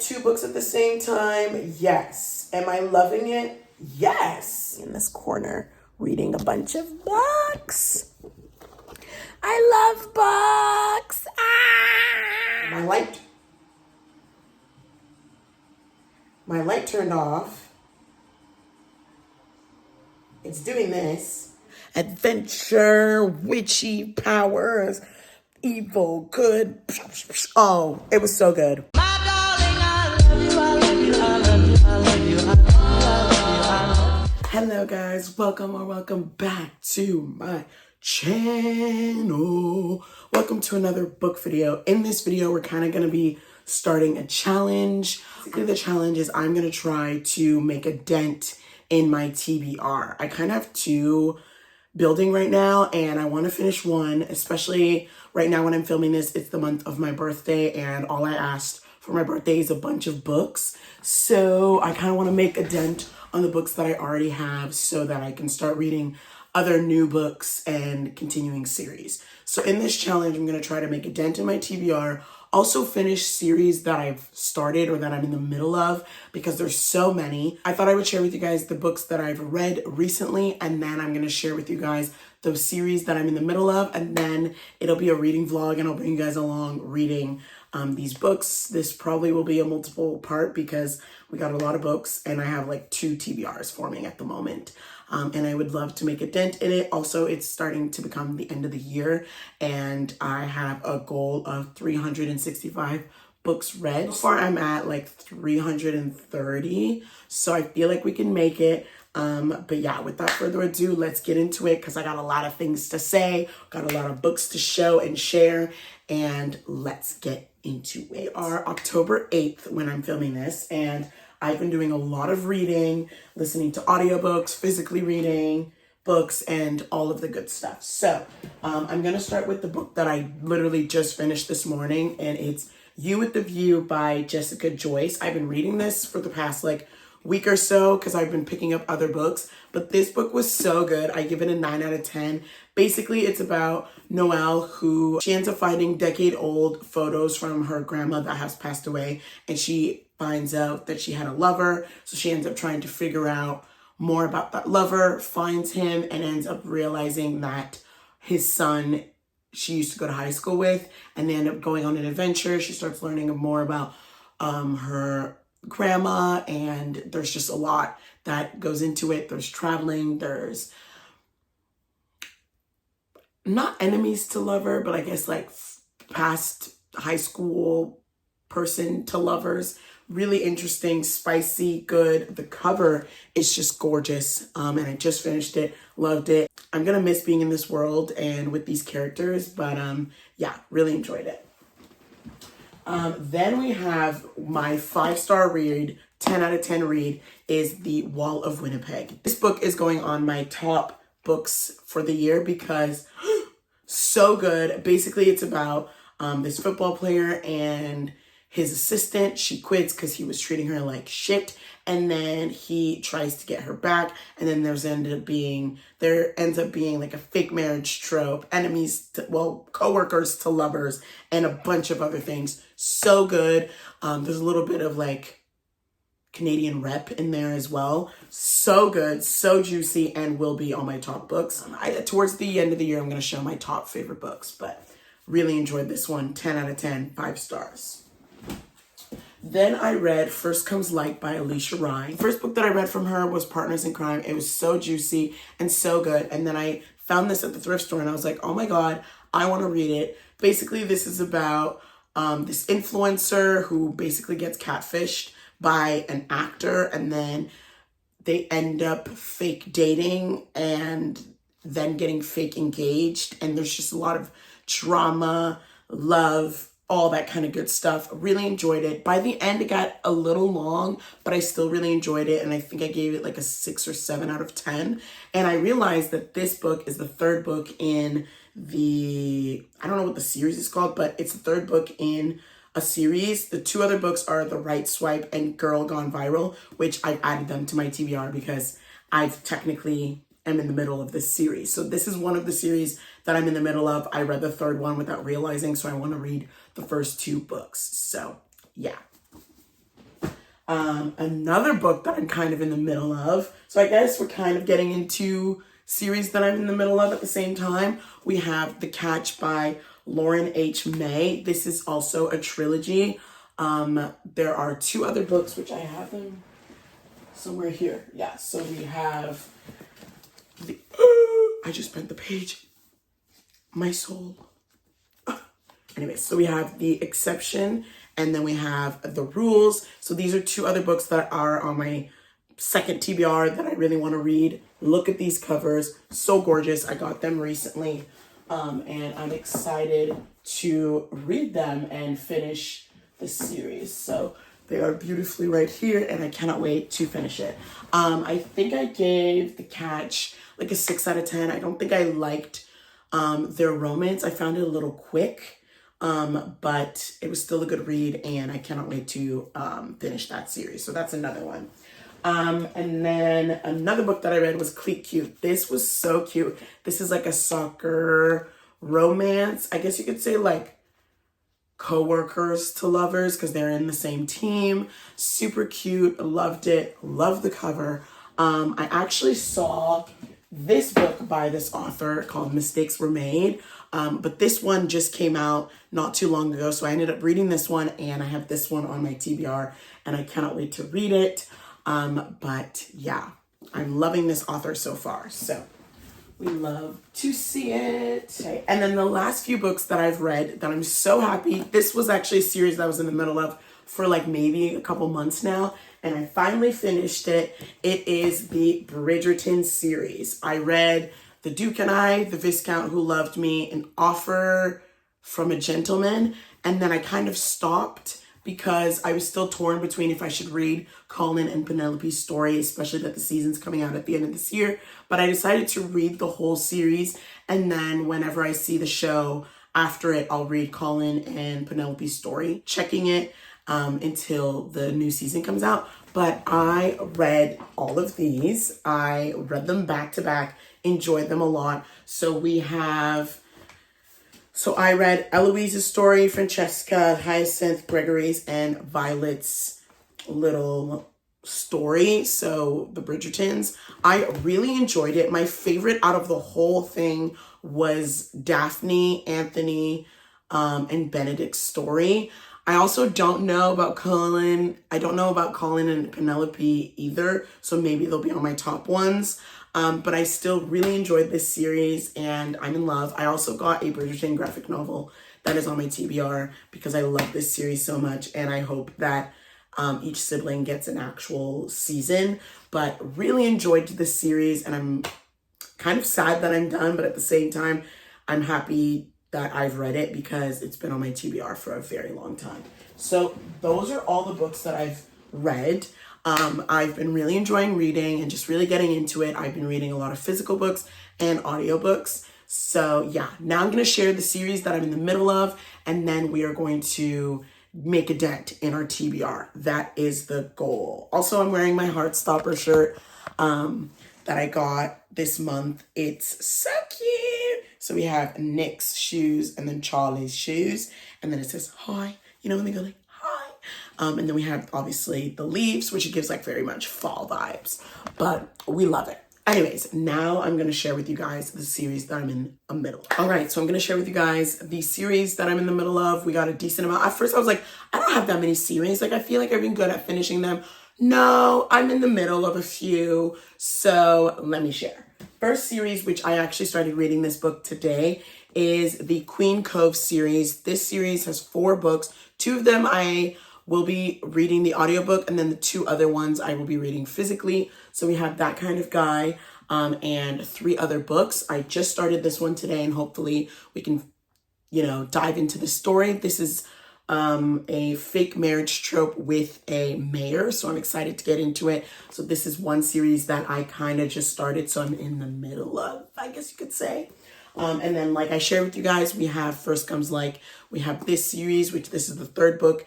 2 books at the same time? Yes. Am I loving it? Yes. In this corner, reading a bunch of books. I love books. Ah! My light turned off. It's doing this. Adventure, witchy powers, evil, good. Oh, it was so good. My darling, I love you, I love you, I love you, I love you, I love you, I love you. Hello guys, welcome back to my channel. Welcome to another book video. In this video, we're kind of going to be starting a challenge. Basically, the challenge is I'm going to try to make a dent in my TBR. I kind of have 2 building right now, and I want to finish one, especially right now when I'm filming this. It's the month of my birthday, and all I asked for my birthday is a bunch of books. So I kind of want to make a dent on the books that I already have so that I can start reading other new books and continuing series. So in this challenge, I'm going to try to make a dent in my TBR, also finish series that I've started or that I'm in the middle of because there's so many. I thought I would share with you guys the books that I've read recently, and then I'm going to share with you guys those series that I'm in the middle of, and then it'll be a reading vlog and I'll bring you guys along reading these books. This probably will be a multiple part because we got a lot of books and I have like 2 TBRs forming at the moment. And I would love to make a dent in it. Also, it's starting to become the end of the year and I have a goal of 365 books read. So far, I'm at like 330. So I feel like we can make it. But yeah, without further ado, let's get into it because I got a lot of things to say, got a lot of books to show and share, and let's get into it. We are October 8th when I'm filming this, and I've been doing a lot of reading, listening to audiobooks, physically reading books, and all of the good stuff. So I'm going to start with the book that I literally just finished this morning, and it's You with the View by Jessica Joyce. I've been reading this for the past week or so because I've been picking up other books, but this book was so good. I give it a 9 out of 10. Basically, it's about Noelle, who she ends up finding decade-old photos from her grandma that has passed away, and she finds out that she had a lover, so she ends up trying to figure out more about that lover, finds him, and ends up realizing that his son she used to go to high school with, and they end up going on an adventure. She starts learning more about her grandma, and there's just a lot that goes into it. There's traveling, there's not enemies to lover, but I guess past high school person to lovers. Really interesting, spicy, good. The cover is just gorgeous, and I just finished it, loved it. I'm gonna miss being in this world and with these characters, but yeah, really enjoyed it. Then we have my 5-star read, 10 out of 10 read, is The Wall of Winnipeg. This book is going on my top books for the year because so good. Basically, it's about this football player and his assistant. She quits because he was treating her like shit, and then he tries to get her back, and then there ends up being like a fake marriage trope, enemies to, co-workers to lovers, and a bunch of other things. So good. There's a little bit of Canadian rep in there as well. So good, so juicy, and will be on my top books. Towards the end of the year, I'm going to show my top favorite books, but really enjoyed this one. 10 out of 10, 5 stars. Then I read First Comes Light by Eillish. The first book that I read from her was Partners in Crime. It was so juicy and so good. And then I found this at the thrift store and I was like, oh my God, I want to read it. Basically, this is about this influencer who basically gets catfished by an actor, and then they end up fake dating and then getting fake engaged. And there's just a lot of drama, love, all that kind of good stuff. Really enjoyed it. By the end, it got a little long, but I still really enjoyed it. And I think I gave it a 6 or 7 out of 10. And I realized that this book is the 3rd book in I don't know what the series is called, but it's the 3rd book in a series. The 2 other books are The Right Swipe and Girl Gone Viral, which I've added them to my TBR because I've technically am in the middle of this series. So this is one of the series that I'm in the middle of. I read the 3rd one without realizing, so I want to read the first 2 books. So yeah. Another book that I'm kind of in the middle of. So I guess we're kind of getting into series that I'm in the middle of at the same time. We have The Catch by Lauren H. May. This is also a trilogy. There are 2 other books, which I have them somewhere here. Yeah, so we have the... I just bent the page. My soul. Anyway, so we have The Exception, and then we have The Rules. So these are 2 other books that are on my second TBR that I really want to read. Look at these covers. So gorgeous. I got them recently. And I'm excited to read them and finish the series. So they are beautifully right here, and I cannot wait to finish it. I think I gave The Catch like a 6 out of 10. I don't think I liked their romance. I found it a little quick. But it was still a good read, and I cannot wait to finish that series. So that's another one. And then another book that I read was Cleat Cute. This was so cute. This is like a soccer romance. I guess you could say like co-workers to lovers because they're in the same team. Super cute. Loved it. Loved the cover. I actually saw this book by this author called Mistakes Were Made. But this one just came out not too long ago. So I ended up reading this one, and I have this one on my TBR, and I cannot wait to read it. But yeah, I'm loving this author so far. So we love to see it. Okay. And then the last few books that I've read that I'm so happy. This was actually a series that I was in the middle of for like maybe a couple months now, and I finally finished it. It is the Bridgerton series. I read The Duke and I, The Viscount Who Loved Me, An Offer from a Gentleman, and then I kind of stopped because I was still torn between if I should read Colin and Penelope's story, especially that the season's coming out at the end of this year. But I decided to read the whole series, and then whenever I see the show after it, I'll read Colin and Penelope's story, checking it until the new season comes out. But I read all of these. I read them back to back, enjoyed them a lot. So I read Eloise's story, Francesca, Hyacinth, Gregory's, and Violet's little story. So the Bridgertons. I really enjoyed it. My favorite out of the whole thing was Daphne, Anthony, and Benedict's story. I also don't know about Colin. I don't know about Colin and Penelope either. So maybe they'll be on my top ones. But I still really enjoyed this series, and I'm in love. I also got a Bridgerton graphic novel that is on my TBR because I love this series so much, and I hope that each sibling gets an actual season. But really enjoyed this series, and I'm kind of sad that I'm done, but at the same time, I'm happy that I've read it because it's been on my TBR for a very long time. So those are all the books that I've read. I've been really enjoying reading and just really getting into it. I've been reading a lot of physical books and audiobooks. So yeah, now I'm going to share the series that I'm in the middle of, and then we are going to make a dent in our TBR. That is the goal. Also, I'm wearing my Heartstopper shirt that I got this month. It's so cute. So we have Nick's shoes and then Charlie's shoes. And then it says, hi. You know, when they go like, hi. And then we have obviously the leaves, which it gives like very much fall vibes. But we love it. Anyways, now I'm going to share with you guys the series that I'm in the middle of. All right, so I'm going to share with you guys the series that I'm in the middle of. We got a decent amount. At first, I was like, I don't have that many series. Like, I feel like I've been good at finishing them. No, I'm in the middle of a few. So let me share. First series, which I actually started reading this book today, is the Queen Cove series. This series has 4 books. 2 of them I will be reading the audiobook, and then the 2 other ones I will be reading physically. So we have That Kind of Guy and 3 other books. I just started this one today, and hopefully we can, dive into the story. This is a fake marriage trope with a mayor, so I'm excited to get into it. So this is one series that I kind of just started, so I'm in the middle of, I guess you could say. And then, like I shared with you guys, we have First Comes Like. We have this series, which this is the 3rd book.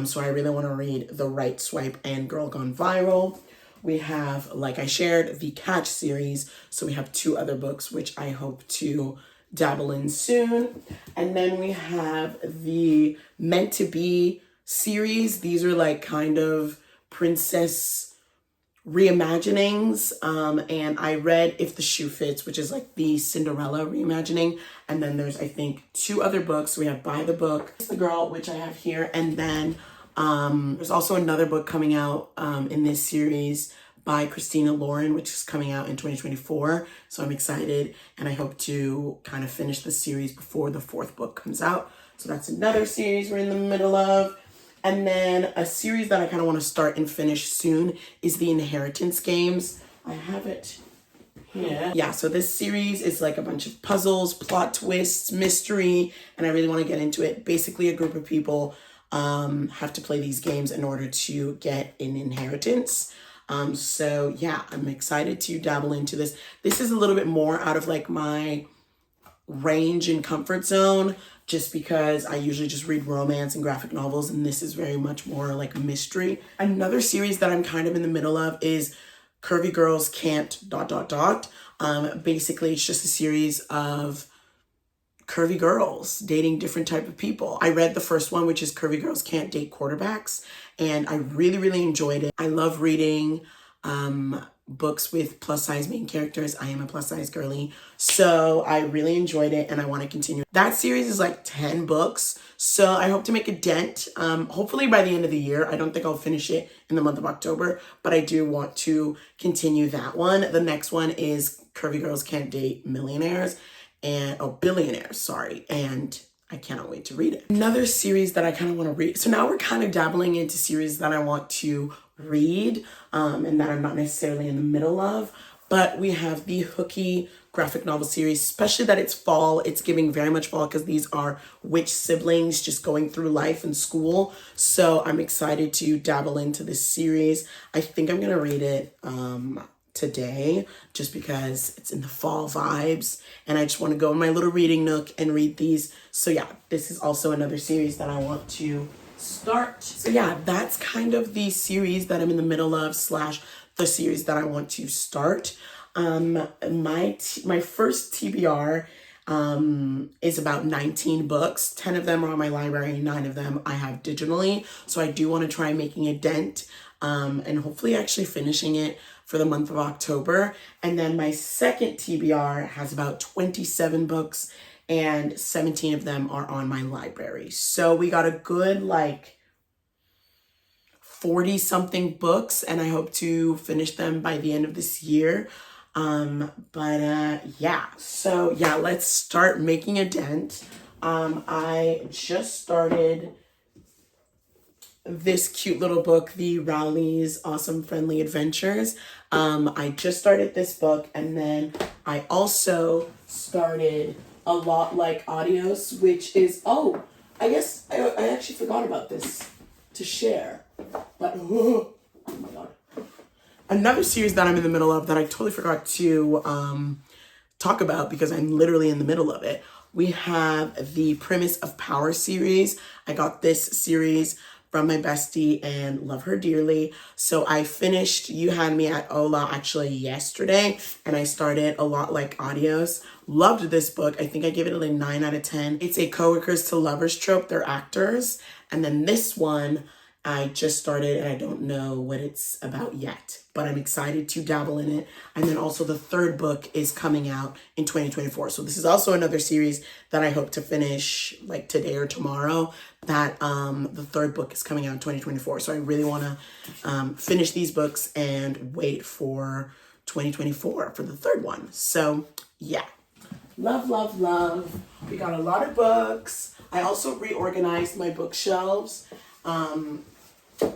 So I really want to read The Right Swipe and Girl Gone Viral. We have, like I shared, the Catch series. So we have 2 other books, which I hope to dabble in soon. And then we have the Meant to Be series. These are like kind of princess reimaginings, and I read If the Shoe Fits, which is like the Cinderella reimagining, and then there's I think 2 other books. We have By the Book, It's the Girl, which I have here, and then there's also another book coming out in this series by Christina Lauren, which is coming out in 2024. So I'm excited, and I hope to kind of finish the series before the 4th book comes out. So that's another series we're in the middle of. And then a series that I kind of want to start and finish soon is the Inheritance Games. I have it here. Yeah, so this series is like a bunch of puzzles, plot twists, mystery, and I really want to get into it. Basically, a group of people have to play these games in order to get an inheritance. So yeah, I'm excited to dabble into this. This is a little bit more out of like my range and comfort zone, just because I usually just read romance and graphic novels, and this is very much more like a mystery. Another series that I'm kind of in the middle of is Curvy Girls Can't ... Basically, it's just a series of curvy girls dating different type of people. I read the first one, which is Curvy Girls Can't Date Quarterbacks, and I really, really enjoyed it. I love reading books with plus size main characters. I am a plus size girly, so I really enjoyed it and I want to continue. That series is like 10 books, so I hope to make a dent, hopefully by the end of the year. I don't think I'll finish it in the month of October, but I do want to continue that one. The next one is Curvy Girls Can't Date Millionaires, and billionaires, sorry, and I cannot wait to read it. Another series that I kind of want to read. So now we're kind of dabbling into series that I want to read, and that I'm not necessarily in the middle of, but we have the Hooky graphic novel series, especially that it's fall. It's giving very much fall because these are witch siblings just going through life and school. So I'm excited to dabble into this series. I think I'm going to read it today, just because it's in the fall vibes and I just want to go in my little reading nook and read these. So yeah, this is also another series that I want to start. So yeah, that's kind of the series that I'm in the middle of / the series that I want to start. My first TBR is about 19 books. 10 of them are on my library, 9 of them I have digitally. So I do want to try making a dent and hopefully actually finishing it for the month of October. And then my second TBR has about 27 books and 17 of them are on my library. So we got a good like 40 something books, and I hope to finish them by the end of this year. Yeah, so yeah, let's start making a dent. I just started this cute little book, the Rowley's Awesome Friendly Adventures. I just started this book, and then I also started A Lot Like Audios, which is, oh, I guess I actually forgot about this to share, but oh my god. Another series that I'm in the middle of that I totally forgot to talk about because I'm literally in the middle of it. We have the Premise of Power series. I got this series from my bestie and love her dearly. So I finished You Had Me at Hola actually yesterday, and I started A Lot Like Audios. Loved this book. I think I gave it a 9 out of 10. It's a coworkers to lovers trope. They're actors. And then this one I just started and I don't know what it's about yet, but I'm excited to dabble in it. And then also the third book is coming out in 2024. So this is also another series that I hope to finish like today or tomorrow. That the third book is coming out in 2024. So I really want to finish these books and wait for 2024 for the third one. So yeah, love, love, love. We got a lot of books. I also reorganized my bookshelves.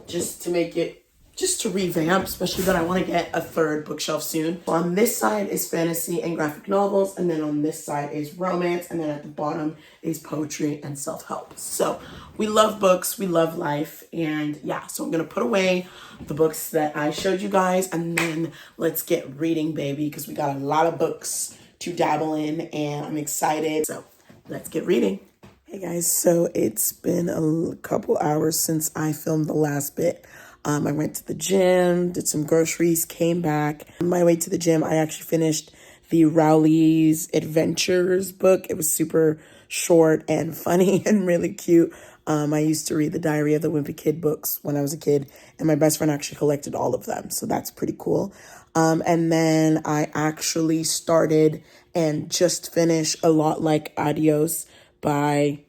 Just to make it, just to revamp, especially that I want to get a third bookshelf soon. On this side is fantasy and graphic novels, and then on this side is romance, and then at the bottom is poetry and self-help. So we love books, we love life, and yeah, so I'm gonna put away the books that I showed you guys, and then let's get reading, baby, because we got a lot of books to dabble in, and I'm excited. So let's get reading. Hey guys, so it's been a couple hours since I filmed the last bit. I went to the gym, did some groceries, came back. On my way to the gym, I actually finished the Rowley's Adventures book. It was super, short and funny and really cute. I used to read the Diary of the Wimpy Kid books when I was a kid, and my best friend actually collected all of them, so that's pretty cool. And then I actually started and just finished A Lot Like Adios by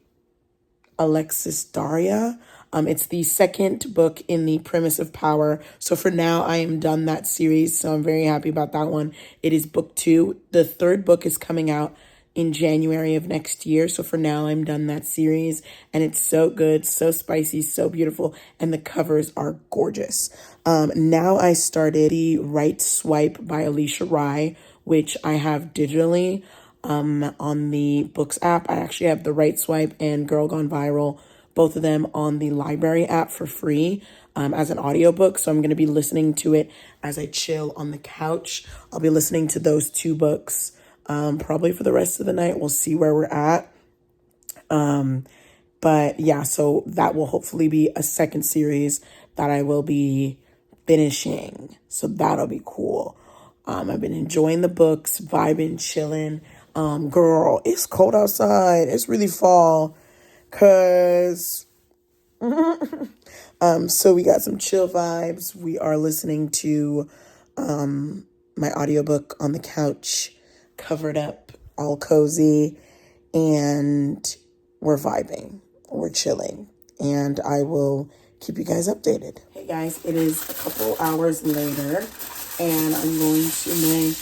Alexis Daria. It's the second book in the Premise of Power. So for now, I am done that series. So I'm very happy about that one. It is book 2. The third book is coming out in January of next year. So for now, I'm done that series. And it's so good, so spicy, so beautiful. And the covers are gorgeous. Now I started The Right Swipe by Alicia Rye, which I have digitally on the Books app. I actually have The Right Swipe and Girl Gone Viral, both of them on the library app for free as an audiobook. So I'm going to be listening to it as I chill on the couch. I'll be listening to those 2 books probably for the rest of the night. We'll see where we're at. But yeah, so that will hopefully be a second series that I will be finishing. So that'll be cool. I've been enjoying the books, vibing, chilling. Girl, it's cold outside. It's really fall. Cause so we got some chill vibes. We are listening to my audiobook on the couch, covered up, all cozy, and we're vibing. We're chilling. And I will keep you guys updated. Hey guys, it is a couple hours later, and I'm going to make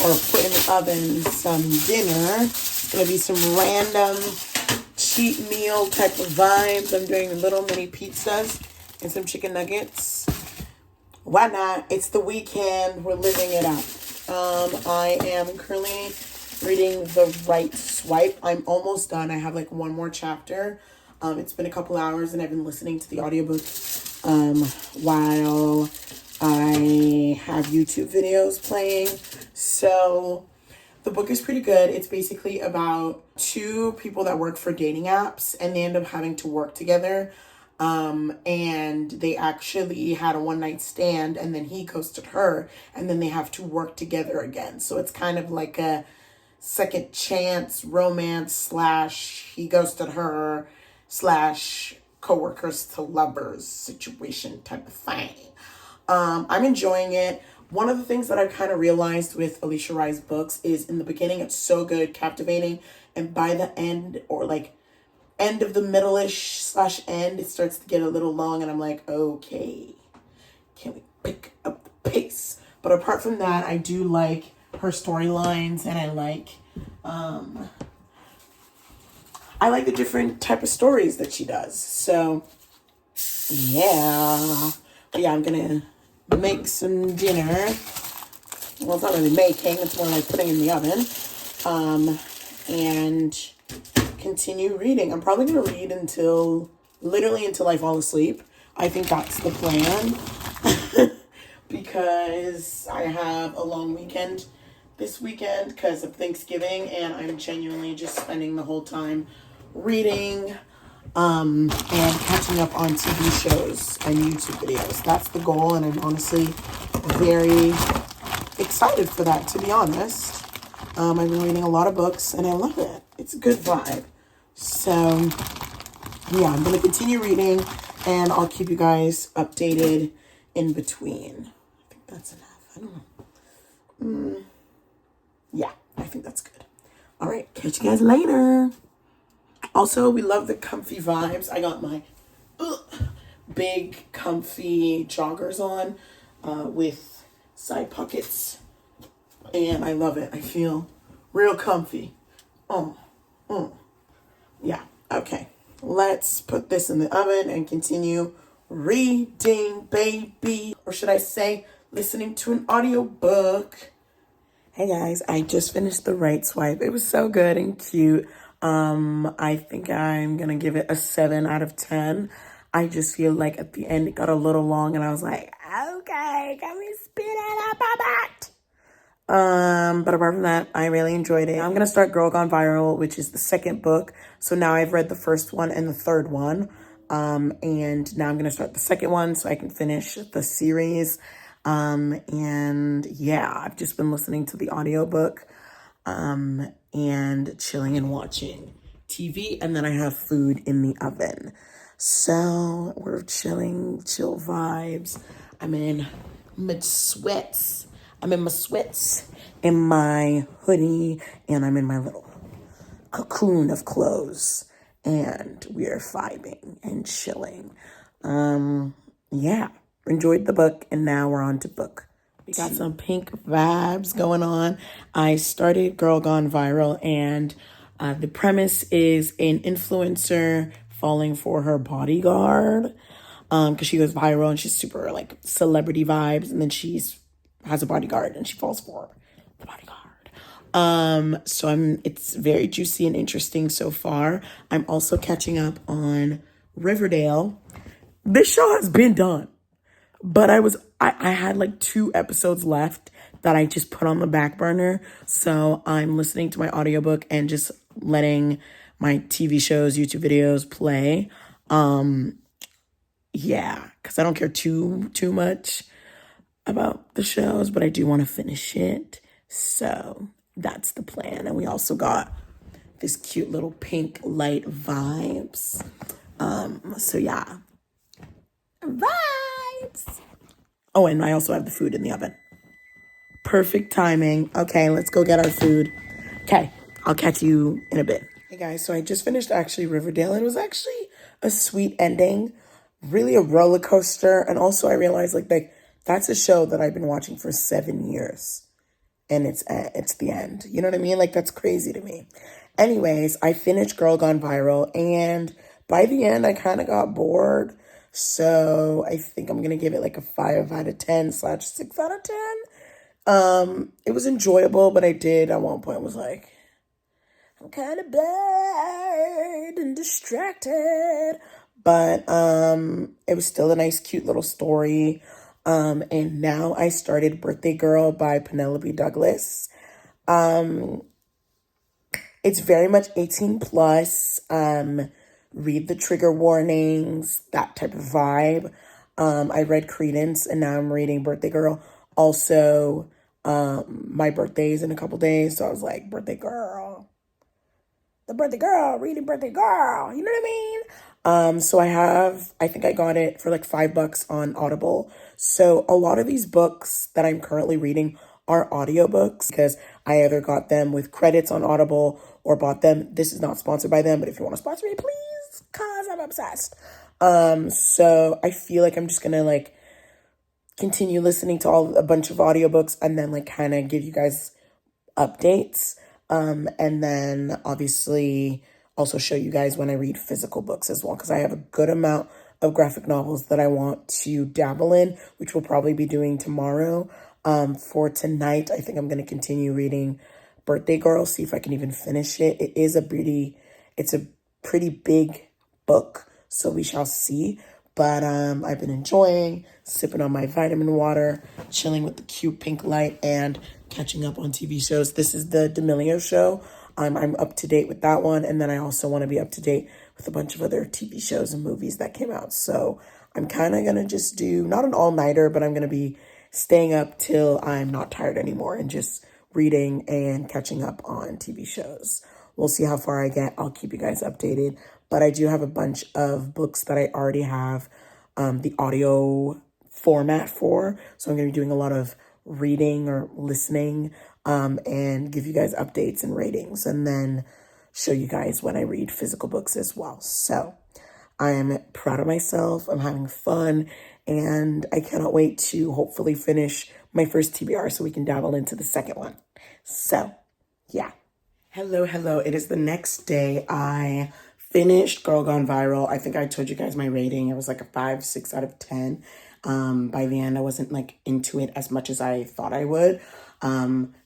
or put in the oven some dinner. It's gonna be some random cheat meal type of vibes. I'm doing little mini pizzas and some chicken nuggets. Why not? It's the weekend. We're living it up. I am currently reading The Right Swipe. I'm almost done. I have like one more chapter. It's been a couple hours and I've been listening to the audiobook while I have YouTube videos playing. So the book is pretty good. It's basically about 2 people that work for dating apps and they end up having to work together. And they actually had a one-night stand and then he ghosted her and then they have to work together again. So it's kind of like a second chance romance / he ghosted her / co-workers to lovers situation type of thing. I'm enjoying it. One of the things that I've kind of realized with Alicia Rye's books is in the beginning, it's so good, captivating. And by the end, or like end of the middle-ish / end, it starts to get a little long. And I'm like, okay, can we pick up the pace? But apart from that, I do like her storylines and I like the different type of stories that she does. So yeah. But yeah, I'm going to make some dinner. Well, it's not really making. It's more like putting in the oven. And continue reading. I'm probably going to read literally until I fall asleep. I think that's the plan. Because I have a long weekend this weekend because of Thanksgiving. And I'm genuinely just spending the whole time reading and catching up on TV shows and YouTube videos. That's the goal, and I'm honestly very excited for that, to be honest. I've been reading a lot of books, and I love it. It's a good vibe. So, yeah, I'm going to continue reading, and I'll keep you guys updated in between. I think that's enough. I don't know. Yeah, I think that's good. All right, catch you guys later. Also, we love the comfy vibes. I got my big comfy joggers on with side pockets. And I love it. I feel real comfy. Yeah, okay. Let's put this in the oven and continue reading, baby. Or should I say, listening to an audiobook. Hey guys, I just finished The Right Swipe. It was so good and cute. I think I'm gonna give it a 7 out of 10. I just feel like at the end it got a little long and I was like, okay, can we speed it up a bit? But apart from that, I really enjoyed it. I'm gonna start Girl Gone Viral, which is the second book. So now I've read the first one and the third one. And now I'm gonna start the second one so I can finish the series. And yeah, I've just been listening to the audiobook. and chilling and watching TV. And then I have food in the oven. So we're chilling, chill vibes. I'm in my sweats. In my hoodie, and I'm in my little cocoon of clothes. And we are vibing and chilling. Yeah, enjoyed the book, and now we're on to book. We got some pink vibes going on. I started Girl Gone Viral, and the premise is an influencer falling for her bodyguard because she goes viral and she's super like celebrity vibes, and then has a bodyguard and she falls for the bodyguard. So it's very juicy and interesting so far. I'm also catching up on Riverdale. This show has been done, but I had like 2 episodes left that I just put on the back burner. So I'm listening to my audiobook and just letting my TV shows, YouTube videos play. Yeah, because I don't care too much about the shows, but I do want to finish it. So that's the plan. And we also got this cute little pink light vibes. So yeah, vibes. Oh, and I also have the food in the oven. Perfect timing. Okay, let's go get our food. Okay, I'll catch you in a bit. Hey guys, so I just finished actually Riverdale, and it was actually a sweet ending. Really a roller coaster. And also I realized like that's a show that I've been watching for 7 years. And it's the end. You know what I mean? Like, that's crazy to me. Anyways, I finished Girl Gone Viral, and by the end, I kind of got bored. So I think I'm going to give it like a 5 out of 10 / 6 out of 10. It was enjoyable, but I did at one point was like, I'm kind of bored and distracted. But it was still a nice, cute little story. And now I started Birthday Girl by Penelope Douglas. It's very much 18 plus. Read the trigger warnings, that type of vibe. I read Credence, and now I'm reading Birthday Girl. Also, my birthday's in a couple days, so I was like, Birthday Girl. The Birthday Girl, reading Birthday Girl. You know what I mean? So I think I got it for like $5 on Audible. So a lot of these books that I'm currently reading are audiobooks because I either got them with credits on Audible or bought them. This is not sponsored by them, but if you want to sponsor me, please, cause I'm obsessed. So I feel like I'm just gonna like continue listening to a bunch of audiobooks and then like kind of give you guys updates. And then obviously also show you guys when I read physical books as well, because I have a good amount of graphic novels that I want to dabble in, which we'll probably be doing tomorrow. For tonight, I think I'm going to continue reading Birthday Girl, see if I can even finish it. It's a pretty big book, so we shall see. But I've been enjoying sipping on my vitamin water, chilling with the cute pink light, and catching up on TV shows. This is the D'Amelio show. I'm up to date with that one. And then I also want to be up to date with a bunch of other TV shows and movies that came out. So I'm kind of going to just do, not an all-nighter, but I'm going to be staying up till I'm not tired anymore and just reading and catching up on TV shows. We'll see how far I get. I'll keep you guys updated. But I do have a bunch of books that I already have the audio format for. So I'm going to be doing a lot of reading or listening and give you guys updates and ratings, and then show you guys when I read physical books as well. So I am proud of myself. I'm having fun, and I cannot wait to hopefully finish my first TBR so we can dabble into the second one. So yeah. Hello. It is the next day. I finished Girl Gone Viral. I think I told you guys my rating. It was like a 5, 6 out of 10. By the end, I wasn't like into it as much as I thought I would.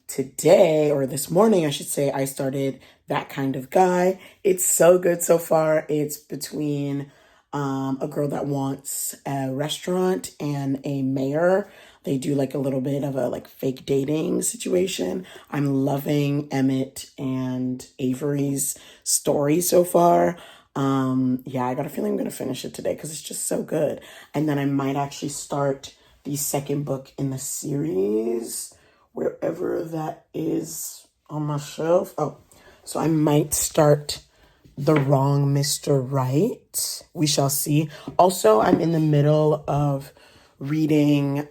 Today, or this morning, I should say, I started That Kind of Guy. It's so good so far. It's between a girl that wants a restaurant and a mayor. They do like a little bit of a like fake dating situation. I'm loving Emmett and Avery's story so far. Yeah, I got a feeling I'm going to finish it today because it's just so good. And then I might actually start the second book in the series, wherever that is on my shelf. Oh, So I might start The Wrong Mr. Right. We shall see. Also, I'm in the middle of reading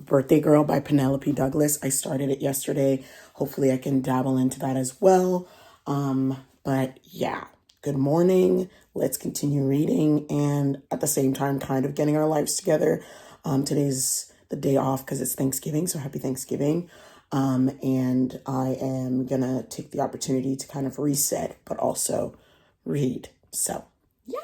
Birthday Girl by Penelope Douglas. I started it yesterday. Hopefully I can dabble into that as well. But yeah, good morning. Let's continue reading and at the same time kind of getting our lives together. Today's the day off because it's Thanksgiving, so happy Thanksgiving. And I am gonna take the opportunity to kind of reset, but also read. So, yeah.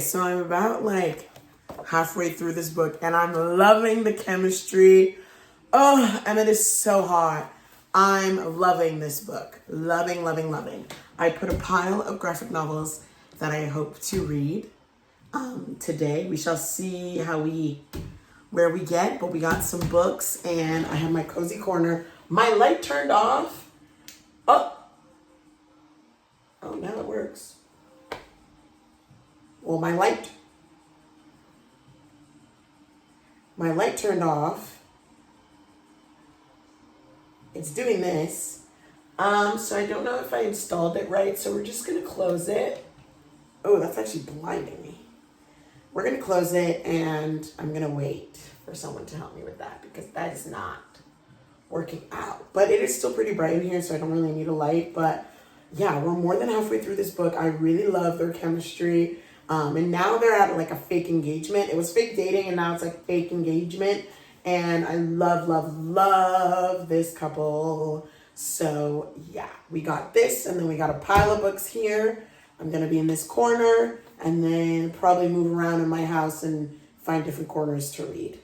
So I'm about like halfway through this book and I'm loving the chemistry. Oh, and it is so hot. I'm loving this book. Loving, loving, loving. I put a pile of graphic novels that I hope to read today. We shall see where we get, but we got some books and I have my cozy corner. My light turned off. Oh, now it works. Well, my light turned off. It's doing this. So I don't know if I installed it right. So we're just gonna close it. Oh, that's actually blinding me. We're gonna close it and I'm gonna wait for someone to help me with that because that is not working out. But it is still pretty bright in here, so I don't really need a light. But yeah, we're more than halfway through this book. I really love their chemistry. And now they're at like a fake engagement. It was fake dating and now it's like fake engagement. And I love, love, love this couple. So yeah, we got this and then we got a pile of books here. I'm going to be in this corner and then probably move around in my house and find different corners to read.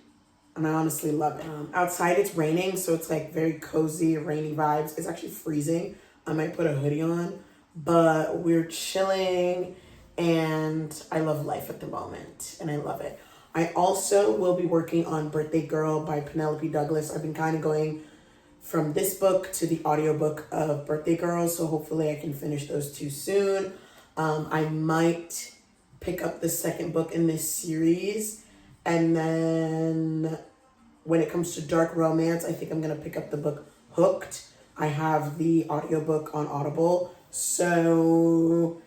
And I honestly love it. Outside it's raining, so it's like very cozy, rainy vibes. It's actually freezing. I might put a hoodie on, but we're chilling. And I love life at the moment, and I love it. I also will be working on Birthday Girl by Penelope Douglas. I've been kind of going from this book to the audiobook of Birthday Girl, so hopefully I can finish those two soon. I might pick up the second book in this series, and then when it comes to dark romance, I think I'm going to pick up the book Hooked. I have the audiobook on Audible, so...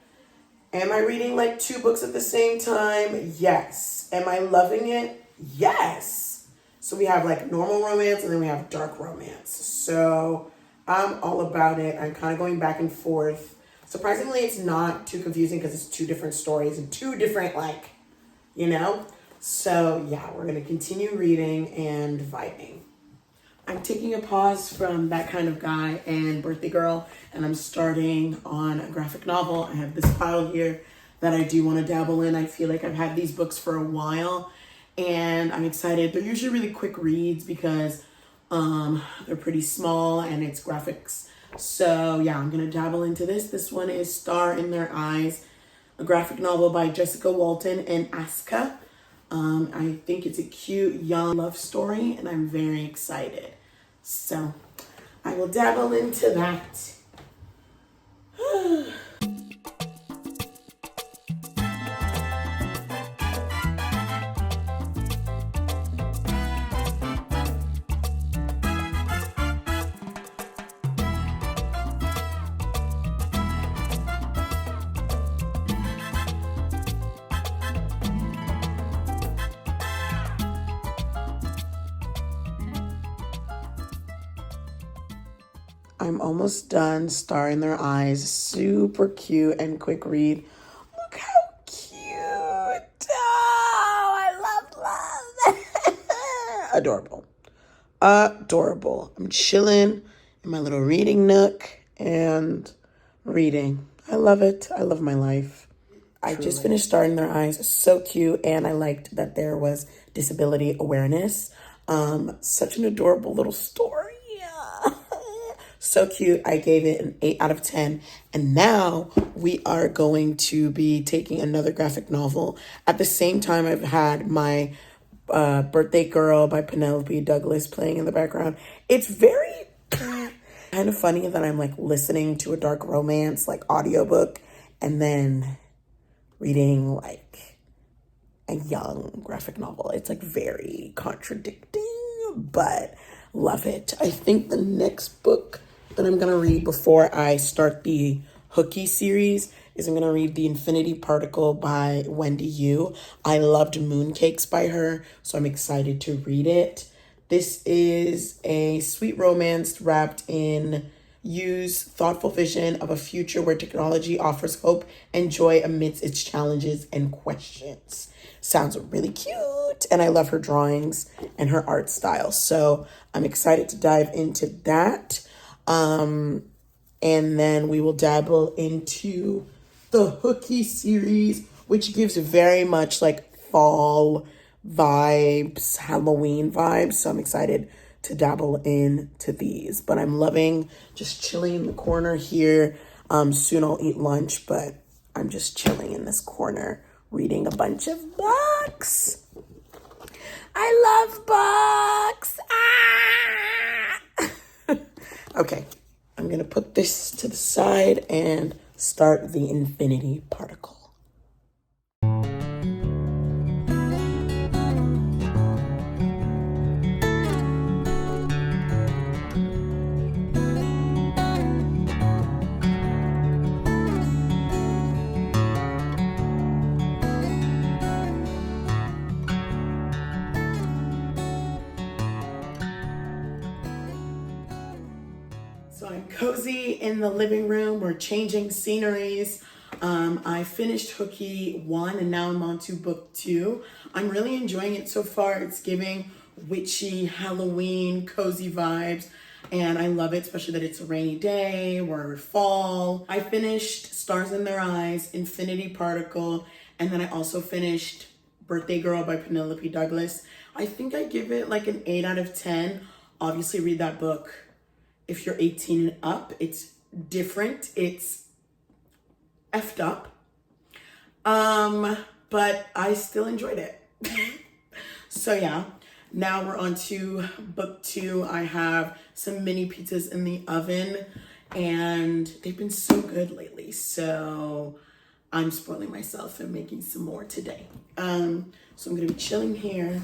Am I reading like two books at the same time? Yes. Am I loving it? Yes. So we have like normal romance and then we have dark romance. So I'm all about it. I'm kind of going back and forth. Surprisingly, it's not too confusing because it's two different stories and two different So yeah, we're going to continue reading and vibing. I'm taking a pause from That Kind of Guy and Birthday Girl, and I'm starting on a graphic novel. I have this pile here that I do want to dabble in. I feel like I've had these books for a while, and I'm excited. They're usually really quick reads because they're pretty small and it's graphics. So yeah, I'm going to dabble into this. This one is Star in Their Eyes, a graphic novel by Jessica Walton and Aska. I think it's a cute young love story, and I'm very excited. So I will dabble into that. I'm almost done. Star in Their Eyes. Super cute and quick read. Look how cute. Oh, I love. Adorable. Adorable. I'm chilling in my little reading nook and reading. I love it. I love my life. I just finished Star in Their Eyes. So cute. And I liked that there was disability awareness. Such an adorable little story. So cute. I gave it an 8 out of 10. And now we are going to be taking another graphic novel. At the same time, I've had my Birthday Girl by Penelope Douglas playing in the background. It's very kind of funny that I'm like listening to a dark romance, like audiobook, and then reading like a young graphic novel. It's like very contradicting, but love it. I think the next book that I'm gonna read before I start the Hooky series is I'm gonna read The Infinity Particle by Wendy Yu. I loved Mooncakes by her, so I'm excited to read it. This is a sweet romance wrapped in Yu's thoughtful vision of a future where technology offers hope and joy amidst its challenges and questions. Sounds really cute, and I love her drawings and her art style, so I'm excited to dive into that. And then we will dabble into the Hooky series, which gives very much like fall vibes, Halloween vibes. So I'm excited to dabble into these. But I'm loving just chilling in the corner here. Soon I'll eat lunch, but I'm just chilling in this corner reading a bunch of books. I love books. Okay, I'm gonna put this to the side and start The Infinity Particle. So I'm cozy in the living room. We're changing sceneries. I finished Hooky 1 and now I'm on to book 2. I'm really enjoying it so far. It's giving witchy Halloween cozy vibes and I love it, especially that it's a rainy day, we're fall. I finished Stars in Their Eyes, Infinity Particle, and then I also finished Birthday Girl by Penelope Douglas. I think I give it like an 8 out of 10. Obviously read that book if you're 18 and up. It's different. It's effed up. But I still enjoyed it. So yeah, now we're on to book 2. I have some mini pizzas in the oven and they've been so good lately. So I'm spoiling myself and making some more today. So I'm gonna be chilling here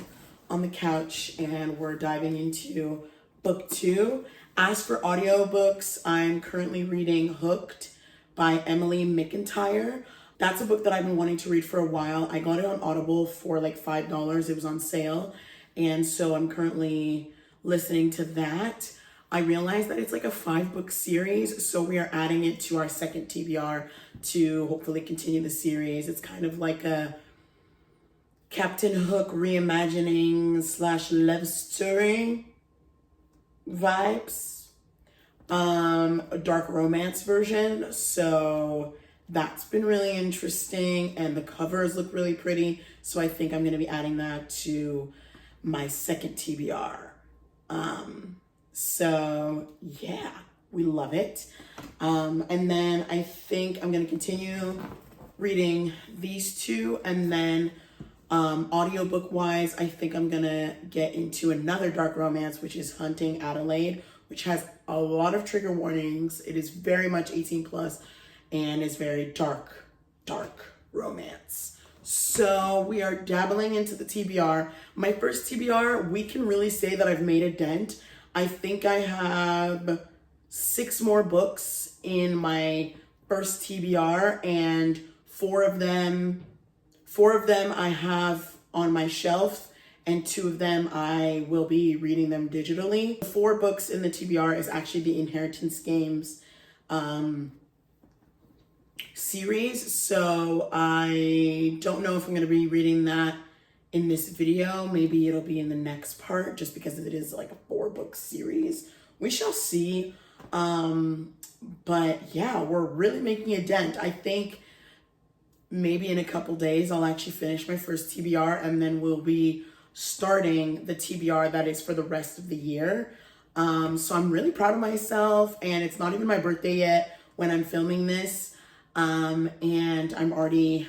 on the couch and we're diving into book 2. As for audiobooks, I'm currently reading Hooked by Emily McIntyre. That's a book that I've been wanting to read for a while. I got it on Audible for like $5. It was on sale. And so I'm currently listening to that. I realized that it's like a 5-book series. So we are adding it to our second TBR to hopefully continue the series. It's kind of like a Captain Hook reimagining / love story vibes, a dark romance version. So that's been really interesting and the covers look really pretty. So I think I'm going to be adding that to my second TBR. So yeah, we love it. And then I think I'm going to continue reading these 2 and then audiobook wise, I think I'm gonna get into another dark romance, which is Hunting Adelaide, which has a lot of trigger warnings. It is very much 18 plus and is very dark romance. So we are dabbling into the TBR. My first TBR, we can really say that I've made a dent. I think I have 6 more books in my first TBR and 4 of them I have on my shelf and 2 of them I will be reading them digitally. The 4 books in the TBR is actually the Inheritance Games series, so I don't know if I'm going to be reading that in this video. Maybe it'll be in the next part, just because it is like a 4-book series. We shall see. But yeah, we're really making a dent. I think maybe in a couple days I'll actually finish my first TBR, and then we'll be starting the TBR that is for the rest of the year. So I'm really proud of myself, and it's not even my birthday yet when I'm filming this. And I'm already,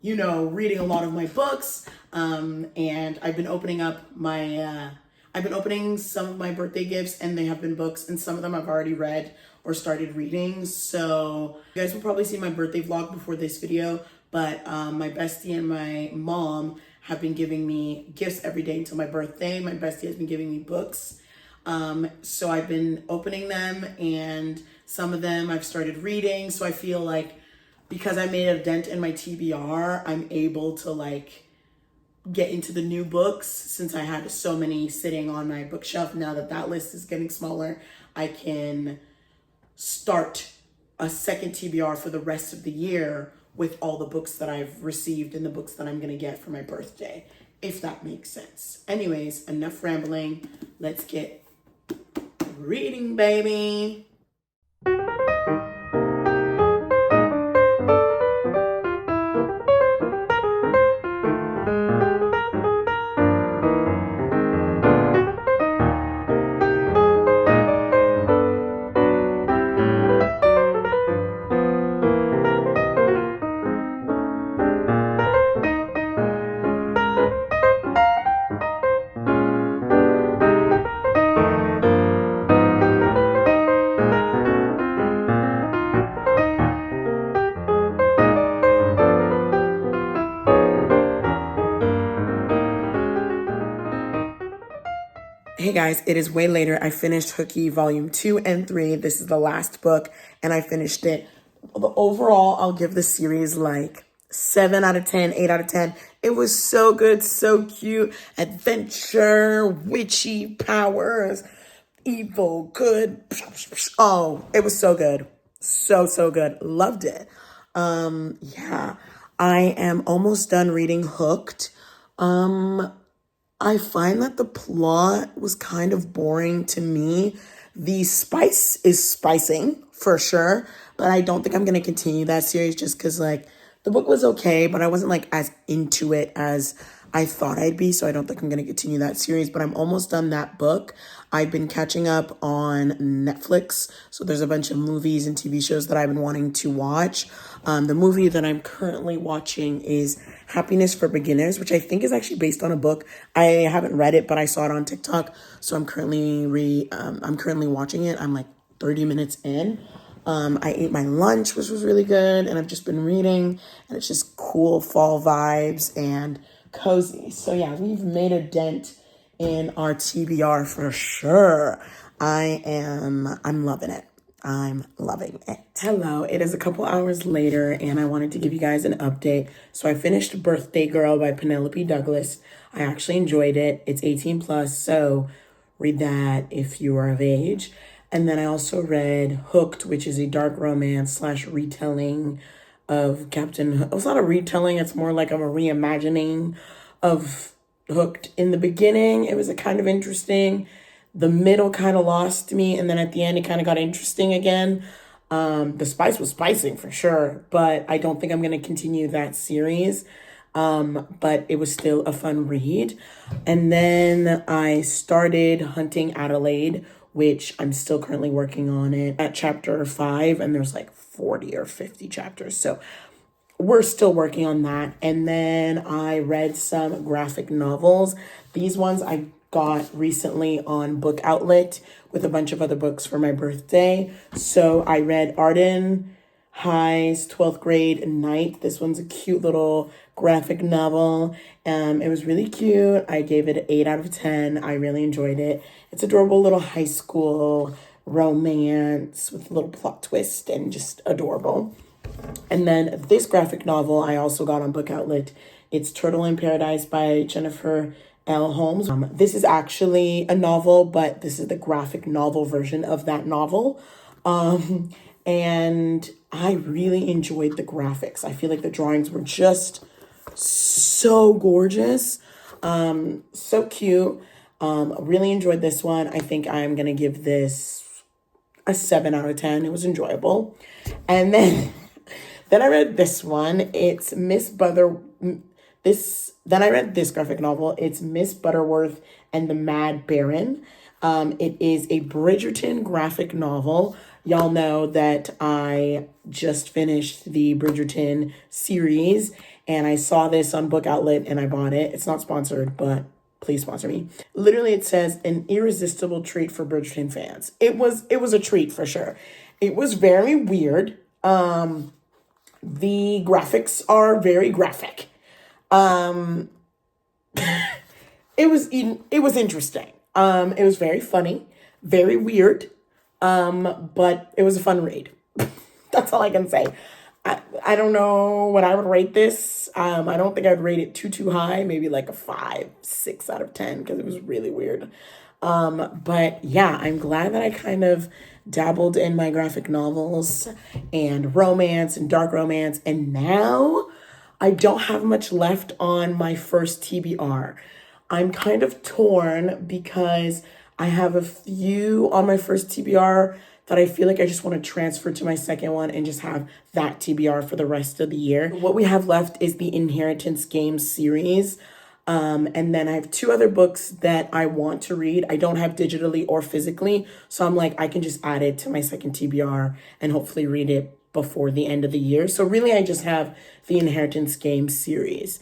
you know, reading a lot of my books. And I've been opening up my, I've been opening some of my birthday gifts, and they have been books, and some of them I've already read or started reading. So you guys will probably see my birthday vlog before this video, but my bestie and my mom have been giving me gifts every day until my birthday. My bestie has been giving me books. So I've been opening them, and some of them I've started reading. So I feel like because I made a dent in my TBR, I'm able to like get into the new books, since I had so many sitting on my bookshelf. Now that that list is getting smaller, I can start a second TBR for the rest of the year with all the books that I've received and the books that I'm gonna get for my birthday, if that makes sense. Anyways, enough rambling. Let's get reading, baby. Hey guys, it is way later. I finished Hooky Volume 2 and 3. This is the last book, and I finished it. Overall, I'll give the series like 7 out of 10, 8 out of 10. It was so good, so cute. Adventure, witchy powers, evil, good. Oh, it was so good. So good. Loved it. Yeah, I am almost done reading Hooked. I find that the plot was kind of boring to me. The spice is spicing for sure, but I don't think I'm going to continue that series just because like the book was okay, but I wasn't like as into it as I thought I'd be. So I don't think I'm going to continue that series, but I'm almost done that book. I've been catching up on Netflix. So there's a bunch of movies and TV shows that I've been wanting to watch. The movie that I'm currently watching is Happiness for Beginners, which I think is actually based on a book. I haven't read it, but I saw it on TikTok. So I'm currently watching it. I'm like 30 minutes in. I ate my lunch, which was really good, and I've just been reading, and it's just cool fall vibes and cozy. So yeah, we've made a dent in our TBR for sure. I'm loving it. I'm loving it. Hello, it is a couple hours later, and I wanted to give you guys an update. So I finished Birthday Girl by Penelope Douglas. I actually enjoyed it. It's 18 plus, so read that if you are of age. And then I also read Hooked, which is a dark romance / retelling of Captain. It's not a retelling, it's more like of a reimagining of Hooked. In the beginning, it was a kind of interesting. The middle kind of lost me, and then at the end, it kind of got interesting again. The spice was spicing for sure, but I don't think I'm going to continue that series. But it was still a fun read. And then I started Hunting Adelaide, which I'm still currently working on it at chapter 5, and there's like 40 or 50 chapters. So we're still working on that. And then I read some graphic novels. These ones I got recently on Book Outlet with a bunch of other books for my birthday. So I read Arden High's 12th grade night. This one's a cute little graphic novel. It was really cute. I gave it an 8 out of 10. I really enjoyed it. It's adorable little high school romance with a little plot twist and just adorable. And then this graphic novel I also got on Book Outlet. It's Turtle in Paradise by Jennifer L. Holmes. This is actually a novel, but this is the graphic novel version of that novel. And I really enjoyed the graphics. I feel like the drawings were just so gorgeous, so cute. Really enjoyed this one. I think I'm gonna give this a 7 out of 10. It was enjoyable. And then then I read this one. It's then I read this graphic novel. It's Miss Butterworth and the Mad Baron. It is a Bridgerton graphic novel. Y'all know that I just finished the Bridgerton series, and I saw this on Book Outlet and I bought it. It's not sponsored, but please sponsor me. Literally, it says an irresistible treat for Bridgerton fans. It was a treat for sure. It was very weird. The graphics are very graphic. It was interesting. It was very funny, very weird. But it was a fun read. That's all I can say. I don't know what I would rate this. I don't think I'd rate it too high. Maybe like a 5, 6 out of 10 because it was really weird. But yeah, I'm glad that I kind of dabbled in my graphic novels and romance and dark romance. And now I don't have much left on my first TBR. I'm kind of torn because I have a few on my first TBR that I feel like I just want to transfer to my second one and just have that TBR for the rest of the year. What we have left is the Inheritance Games series. And then I have 2 other books that I want to read. I don't have digitally or physically. So I'm like, I can just add it to my second TBR and hopefully read it before the end of the year. So really, I just have the Inheritance Games series.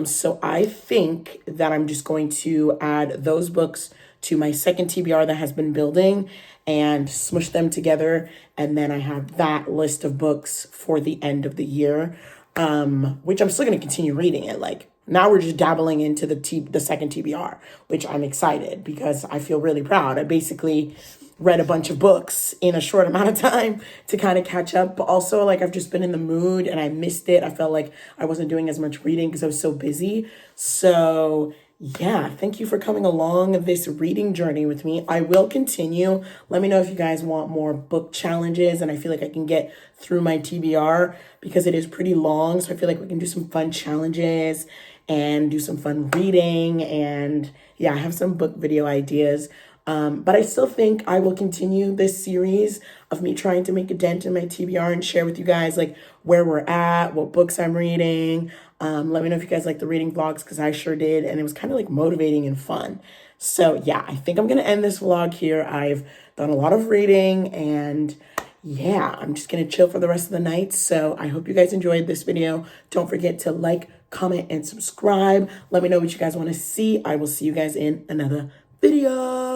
So I think that I'm just going to add those books to my second TBR that has been building and smush them together. And then I have that list of books for the end of the year, which I'm still going to continue reading it. Like now we're just dabbling into the second TBR, which I'm excited because I feel really proud. I basically read a bunch of books in a short amount of time to kind of catch up. But also like I've just been in the mood and I missed it. I felt like I wasn't doing as much reading because I was so busy. So yeah, thank you for coming along this reading journey with me. I will continue. Let me know if you guys want more book challenges and I feel like I can get through my TBR because it is pretty long. So I feel like we can do some fun challenges and do some fun reading. And yeah, I have some book video ideas. But I still think I will continue this series of me trying to make a dent in my TBR and share with you guys like where we're at, what books I'm reading. Let me know if you guys like the reading vlogs because I sure did. And it was kind of like motivating and fun. So yeah, I think I'm going to end this vlog here. I've done a lot of reading and yeah, I'm just going to chill for the rest of the night. So I hope you guys enjoyed this video. Don't forget to like, comment, and subscribe. Let me know what you guys want to see. I will see you guys in another video.